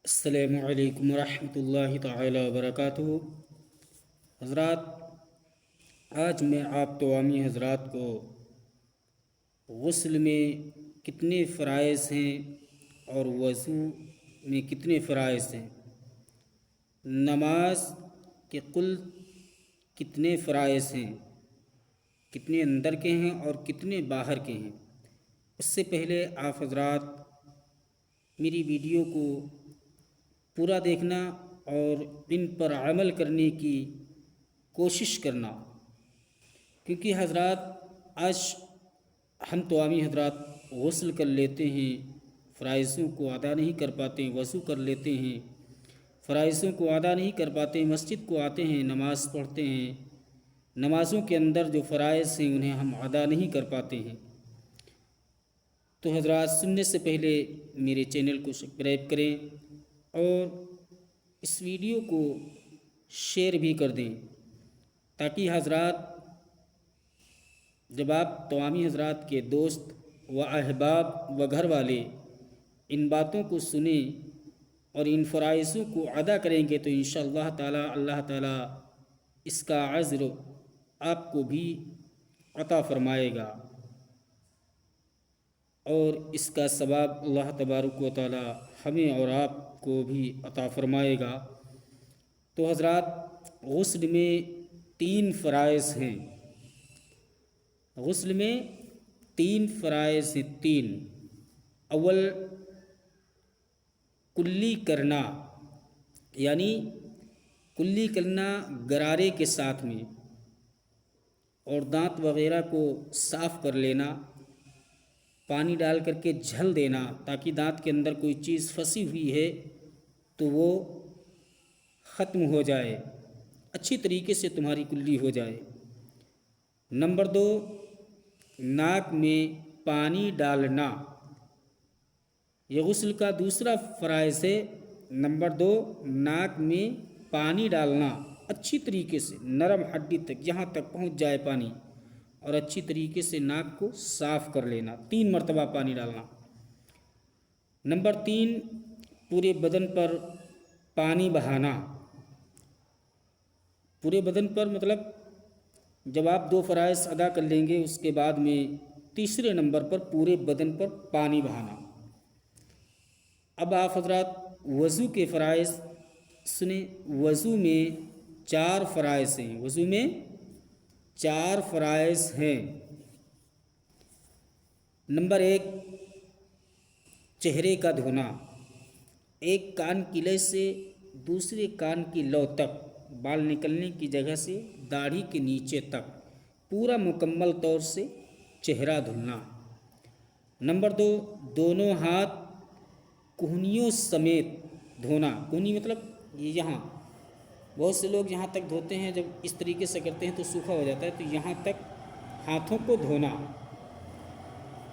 السلام علیکم ورحمۃ اللہ تعالی وبرکاتہ۔ حضرات، آج میں آپ تمامی حضرات کو غسل میں کتنے فرائض ہیں اور وضو میں کتنے فرائض ہیں، نماز کے کل کتنے فرائض ہیں، کتنے اندر کے ہیں اور کتنے باہر کے ہیں۔ اس سے پہلے آپ حضرات میری ویڈیو کو پورا دیکھنا اور ان پر عمل کرنے کی کوشش کرنا، کیونکہ حضرات آج ہم تمامی حضرات غسل کر لیتے ہیں، فرائضوں کو ادا نہیں کر پاتے، وضو کر لیتے ہیں، فرائضوں کو ادا نہیں کر پاتے، مسجد کو آتے ہیں، نماز پڑھتے ہیں، نمازوں کے اندر جو فرائض ہیں انہیں ہم ادا نہیں کر پاتے ہیں۔ تو حضرات سننے سے پہلے میرے چینل کو سبسکرائب کریں اور اس ویڈیو کو شیئر بھی کر دیں، تاکہ حضرات جب آپ تمامی حضرات کے دوست و احباب و گھر والے ان باتوں کو سنیں اور ان فرائضوں کو ادا کریں گے تو انشاءاللہ تعالی اللہ تعالی اس کا اجر آپ کو بھی عطا فرمائے گا اور اس کا ثواب اللہ تبارک و تعالی ہمیں اور آپ کو بھی عطا فرمائے گا۔ تو حضرات غسل میں 3 فرائض ہیں، غسل میں 3 فرائض ہیں، 3۔ اول کلی کرنا، یعنی کلی کرنا غرارے کے ساتھ میں، اور دانت وغیرہ کو صاف کر لینا، پانی ڈال کر کے جھل دینا تاکہ دانت کے اندر کوئی چیز پھنسی ہوئی ہے تو وہ ختم ہو جائے، اچھی طریقے سے تمہاری کلی ہو جائے۔ نمبر 2 ناک میں پانی ڈالنا، یہ غسل کا دوسرا فرائض ہے۔ نمبر 2 ناک میں پانی ڈالنا، اچھی طریقے سے نرم ہڈی تک، یہاں تک پہنچ جائے پانی، اور اچھی طریقے سے ناک کو صاف کر لینا، 3 مرتبہ پانی ڈالنا۔ نمبر 3 پورے بدن پر پانی بہانا، پورے بدن پر مطلب جب آپ 2 فرائض ادا کر لیں گے اس کے بعد میں تیسرے نمبر پر پورے بدن پر پانی بہانا۔ اب آپ حضرات وضو کے فرائض سنیں۔ وضو میں 4 فرائض ہیں، وضو میں 4 فرائض ہیں۔ نمبر 1 چہرے کا دھونا، ایک کان کی لے سے دوسرے کان کی لو تک، بال نکلنے کی جگہ سے داڑھی کے نیچے تک پورا مکمل طور سے چہرہ دھلنا۔ نمبر 2 دونوں ہاتھ کہنیوں سمیت دھونا، کہنی مطلب یہاں، بہت سے لوگ یہاں تک دھوتے ہیں، جب اس طریقے سے کرتے ہیں تو سوکھا ہو جاتا ہے، تو یہاں تک ہاتھوں کو دھونا،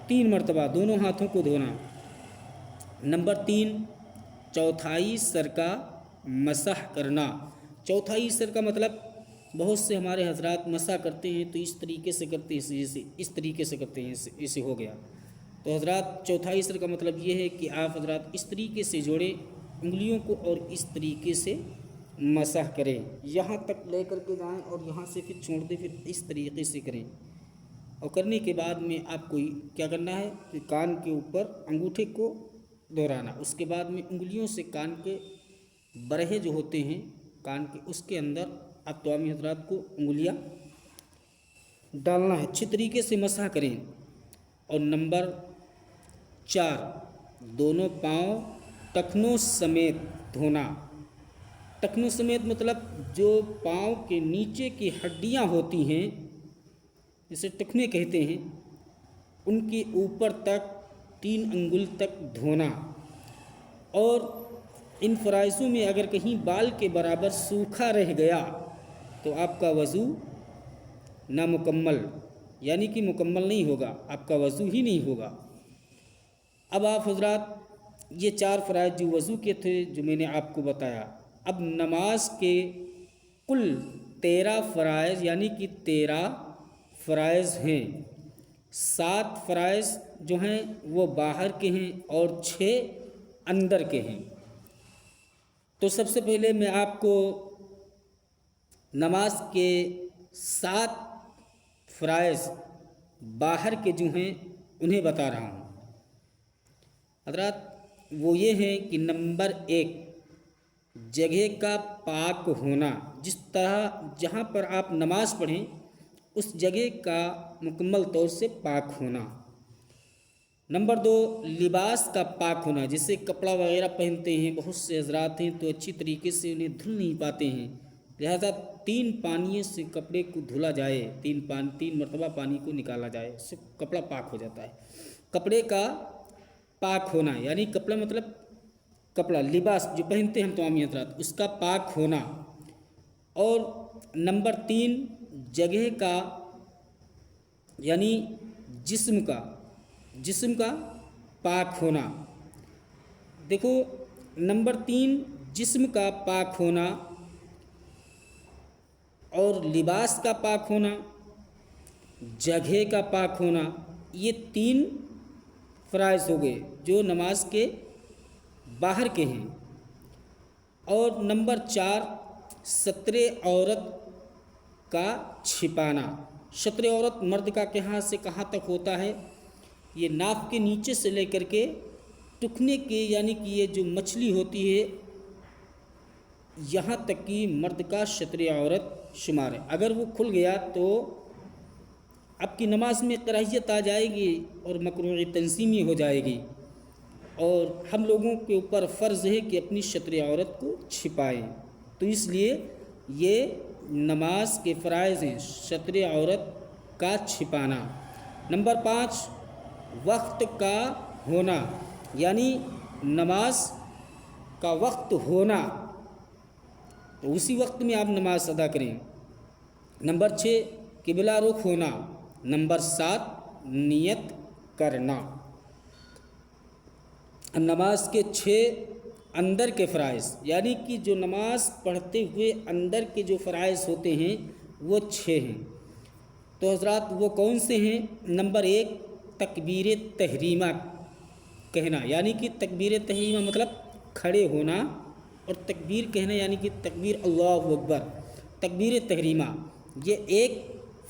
3 مرتبہ دونوں ہاتھوں کو دھونا۔ نمبر 3 چوتھائی سر کا مسح کرنا، چوتھائی سر کا مطلب بہت سے ہمارے حضرات مسح کرتے ہیں تو اس طریقے سے کرتے ہیں، جیسے اس طریقے سے کرتے ہیں، اسے ہو گیا۔ تو حضرات چوتھائی سر کا مطلب یہ ہے کہ آپ حضرات اس طریقے سے جوڑیں انگلیوں کو اور اس طریقے سے مسح کریں، یہاں تک لے کر کے جائیں اور یہاں سے پھر چھوڑ دیں، پھر اس طریقے سے کریں۔ اور کرنے کے بعد میں آپ کو کیا کرنا ہے کہ کان کے اوپر انگوٹھے کو دہرانا، اس کے بعد میں انگلیوں سے کان کے برہے جو ہوتے ہیں کان کے، اس کے اندر آپ تمامی حضرات کو انگلیاں ڈالنا ہے، اچھی طریقے سے مسح کریں۔ اور نمبر 4 دونوں پاؤں ٹخنوں سمیت دھونا، ٹخنوں سمیت مطلب جو پاؤں کے نیچے کی ہڈیاں ہوتی ہیں جسے ٹخنے کہتے ہیں، ان کے اوپر تک 3 انگل تک دھونا۔ اور ان فرائضوں میں اگر کہیں بال کے برابر سوکھا رہ گیا تو آپ کا وضو نامکمل، یعنی کہ مکمل نہیں ہوگا، آپ کا وضو ہی نہیں ہوگا۔ اب آپ حضرات یہ 4 فرائض جو وضو کے تھے جو میں نے آپ کو بتایا، اب نماز کے کل 13 فرائض یعنی کہ 13 فرائض ہیں، 7 فرائض جو ہیں وہ باہر کے ہیں اور 6 اندر کے ہیں۔ تو سب سے پہلے میں آپ کو نماز کے 7 فرائض باہر کے جو ہیں انہیں بتا رہا ہوں حضرات۔ وہ یہ ہیں کہ نمبر 1، جگہ کا پاک ہونا، جس طرح جہاں پر آپ نماز پڑھیں اس جگہ کا مکمل طور سے پاک ہونا۔ نمبر 2، لباس کا پاک ہونا، جیسے کپڑا وغیرہ پہنتے ہیں بہت سے حضرات ہیں تو اچھی طریقے سے انہیں دھل نہیں پاتے ہیں، لہذا 3 پانیوں سے کپڑے کو دھلا جائے، 3 مرتبہ پانی کو نکالا جائے، اس سے کپڑا پاک ہو جاتا ہے۔ کپڑے کا پاک ہونا، یعنی کپڑا مطلب کپڑا، لباس جو پہنتے ہیں ہم تمام حضرات، اس کا پاک ہونا۔ اور نمبر 3، جگہ کا یعنی جسم کا پاک ہونا۔ دیکھو، نمبر 3 جسم کا پاک ہونا اور لباس کا پاک ہونا، جگہ کا پاک ہونا، یہ 3 فرائض ہو گئے جو نماز کے باہر کے ہیں۔ اور نمبر 4، ستر عورت کا چھپانا۔ ستر عورت مرد کا کہاں سے کہاں تک ہوتا ہے؟ یہ ناک کے نیچے سے لے کر کے ٹکنے کے، یعنی کہ یہ جو مچھلی ہوتی ہے یہاں تک کہ مرد کا ستر عورت شمار ہے۔ اگر وہ کھل گیا تو آپ کی نماز میں کراہیت آ جائے گی اور مکروہ تنظیمی ہو جائے گی، اور ہم لوگوں کے اوپر فرض ہے کہ اپنی ستر عورت کو چھپائیں۔ تو اس لیے یہ نماز کے فرائض ہیں، ستر عورت کا چھپانا۔ نمبر 5، وقت کا ہونا، یعنی نماز کا وقت ہونا، تو اسی وقت میں آپ نماز ادا کریں۔ نمبر 6، قبلہ رخ ہونا۔ نمبر 7، نیت کرنا۔ نماز کے 6 اندر کے فرائض، یعنی کہ جو نماز پڑھتے ہوئے اندر کے جو فرائض ہوتے ہیں وہ 6 ہیں۔ تو حضرات وہ کون سے ہیں؟ نمبر 1، تکبیر تحریمہ کہنا، یعنی کہ تکبیر تحریمہ مطلب کھڑے ہونا، اور تکبیر کہنا یعنی کہ تکبیر اللہ اکبر، تکبیر تحریمہ، یہ ایک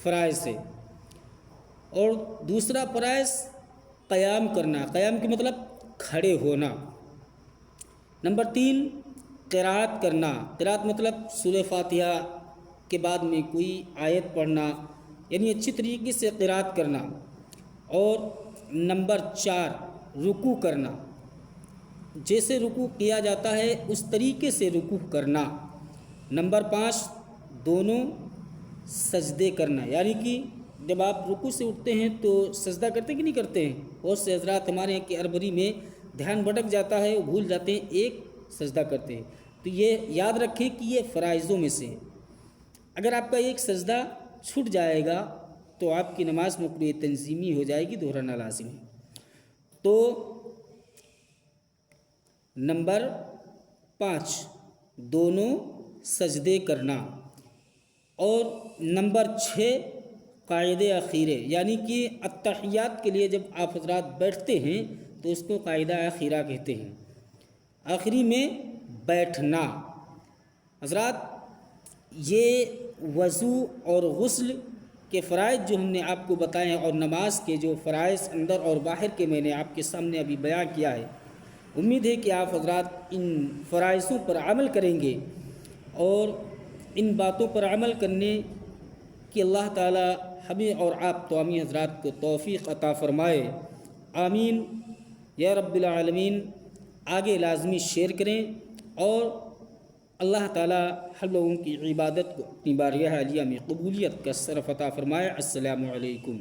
فرائض ہے۔ اور دوسرا فرائض قیام کرنا، قیام کی مطلب کھڑے ہونا۔ نمبر 3، قرات کرنا، قرات مطلب سورہ فاتحہ کے بعد میں کوئی آیت پڑھنا، یعنی اچھی طریقے سے قرات کرنا۔ اور نمبر 4، رکوع کرنا، جیسے رکوع کیا جاتا ہے اس طریقے سے رکوع کرنا۔ نمبر 5، دونوں سجدے کرنا، یعنی کہ جب آپ رکوع سے اٹھتے ہیں تو سجدہ کرتے کہ نہیں کرتے ہیں؟ بہت سے حضرات ہمارے یہاں کی عربری میں دھیان بھٹک جاتا ہے، وہ بھول جاتے ہیں، ایک سجدہ کرتے ہیں۔ تو یہ یاد رکھیں کہ یہ فرائضوں میں سے ہے۔ اگر آپ کا ایک سجدہ چھوٹ جائے گا تو آپ کی نماز مکروہ تنظیمی ہو جائے گی، دہرانا لازم ہے۔ تو نمبر 5، دونوں سجدے کرنا۔ اور نمبر 6، قاعدہ اخیرہ، یعنی کہ التحیات کے لیے جب آپ حضرات بیٹھتے ہیں تو اس کو قاعدہ اخیرہ کہتے ہیں، آخری میں بیٹھنا۔ حضرات یہ وضو اور غسل کے فرائض جو ہم نے آپ کو بتائے ہیں، اور نماز کے جو فرائض اندر اور باہر کے میں نے آپ کے سامنے ابھی بیان کیا ہے، امید ہے کہ آپ حضرات ان فرائضوں پر عمل کریں گے، اور ان باتوں پر عمل کرنے کہ اللہ تعالی ہمیں اور آپ تمام حضرات کو توفیق عطا فرمائے، آمین یا رب العالمین۔ آگے لازمی شیئر کریں، اور اللہ تعالی ہم لوگوں کی عبادت کو اپنی بارگاہ عالیہ میں قبولیت کا شرف عطا فرمائے۔ السلام علیکم۔